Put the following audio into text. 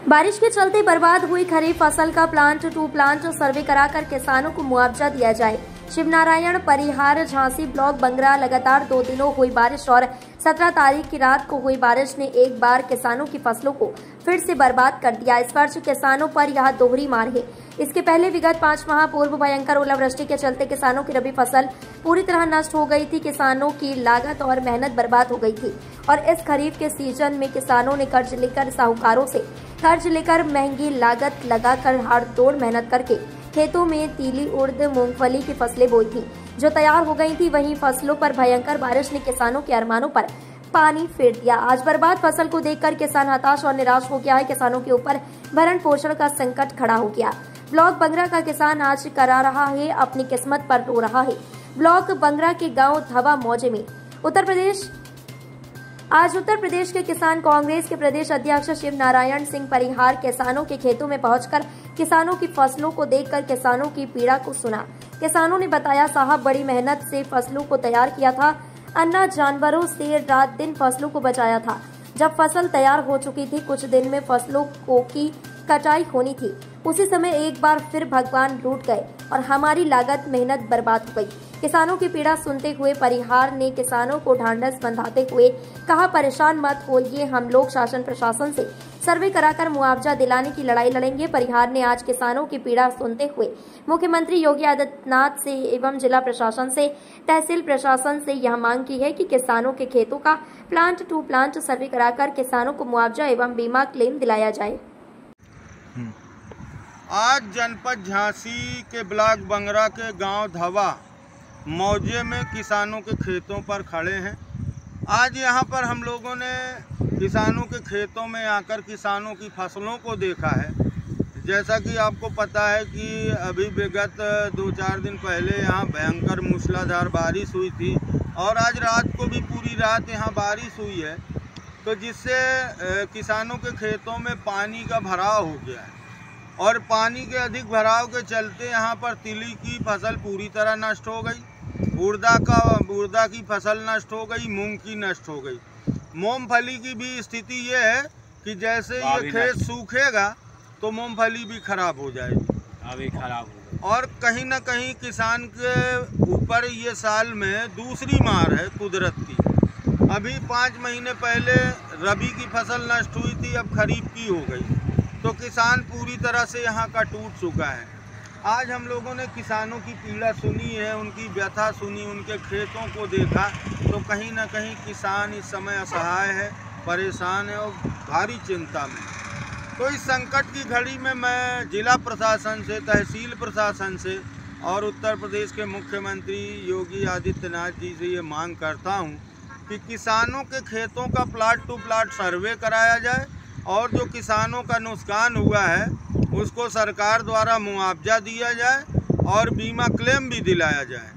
बारिश के चलते बर्बाद हुई खरीफ फसल का प्लांट टू प्लांट सर्वे कराकर किसानों को मुआवजा दिया जाए। शिवनारायण परिहार झांसी ब्लॉक बंगरा लगातार 2 दिनों हुई बारिश और 17 तारीख की रात को हुई बारिश ने एक बार किसानों की फसलों को फिर से बर्बाद कर दिया। इस वर्ष किसानों पर यह दोहरी मार है। इसके पहले विगत 5 माह पूर्व भयंकर ओलावृष्टि के चलते किसानों की रबी फसल पूरी तरह नष्ट हो गई थी। किसानों की लागत और मेहनत बर्बाद हो गई थी और इस खरीफ के सीजन में किसानों ने कर्ज लेकर साहूकारों से कर्ज लेकर महंगी लागत लगाकर हाड़ तोड़ मेहनत करके खेतों में तीली, उड़द, मूंगफली की फसलें बोई थी जो तैयार हो गई थी। वहीं फसलों पर भयंकर बारिश ने किसानों के अरमानों पर पानी फेर दिया। आज बर्बाद फसल को देखकर किसान हताश और निराश हो गया है। किसानों के ऊपर भरण पोषण का संकट खड़ा हो गया। ब्लॉक बंगरा का किसान आज करा रहा है अपनी किस्मत पर रो रहा है। ब्लॉक बंगरा के गाँव धवा मौजे में उत्तर प्रदेश के किसान कांग्रेस के प्रदेश अध्यक्ष शिव नारायण सिंह परिहार किसानों के खेतों में पहुंचकर किसानों की फसलों को देखकर किसानों की पीड़ा को सुना। किसानों ने बताया, साहब बड़ी मेहनत से फसलों को तैयार किया था, अन्ना जानवरों से रात दिन फसलों को बचाया था। जब फसल तैयार हो चुकी थी, कुछ दिन में फसलों की कटाई होनी थी, उसी समय एक बार फिर भगवान लूट गए और हमारी लागत मेहनत बर्बाद हो गई। किसानों की पीड़ा सुनते हुए परिहार ने किसानों को ढांढस बंधाते हुए कहा, परेशान मत होइए, हम लोग शासन प्रशासन से सर्वे कराकर मुआवजा दिलाने की लड़ाई लड़ेंगे। परिहार ने आज किसानों की पीड़ा सुनते हुए मुख्यमंत्री योगी आदित्यनाथ से एवं जिला प्रशासन से, तहसील प्रशासन से यह मांग की है कि किसानों के खेतों का प्लांट टू प्लांट सर्वे कराकर किसानों को मुआवजा एवं बीमा क्लेम दिलाया जाए। आज जनपद झांसी के ब्लॉक बंगरा के गांव धवा मौजे में किसानों के खेतों पर खड़े हैं। आज यहां पर हम लोगों ने किसानों के खेतों में आकर किसानों की फसलों को देखा है। जैसा कि आपको पता है कि अभी विगत 2-4 दिन पहले यहां भयंकर मूसलाधार बारिश हुई थी और आज रात को भी पूरी रात यहां बारिश हुई है, तो जिससे किसानों के खेतों में पानी का भराव हो गया है और पानी के अधिक भराव के चलते यहाँ पर तिली की फसल पूरी तरह नष्ट हो गई, उड़दा की फसल नष्ट हो गई, मूंग की नष्ट हो गई। मूंगफली की भी स्थिति ये है कि जैसे ये खेत सूखेगा तो मूंगफली भी खराब हो जाएगी, अभी खराब हो गई। और कहीं ना कहीं किसान के ऊपर ये साल में दूसरी मार है कुदरत की। अभी 5 महीने पहले रबी की फसल नष्ट हुई थी, अब खरीफ की हो गई, तो किसान पूरी तरह से यहाँ का टूट चुका है। आज हम लोगों ने किसानों की पीड़ा सुनी है, उनकी व्यथा सुनी, उनके खेतों को देखा, तो कहीं ना कहीं किसान इस समय असहाय है, परेशान है और भारी चिंता में। तो इस संकट की घड़ी में मैं जिला प्रशासन से, तहसील प्रशासन से और उत्तर प्रदेश के मुख्यमंत्री योगी आदित्यनाथ जी से ये मांग करता हूँ कि किसानों के खेतों का प्लाट टू प्लाट सर्वे कराया जाए और जो किसानों का नुकसान हुआ है उसको सरकार द्वारा मुआवजा दिया जाए और बीमा क्लेम भी दिलाया जाए।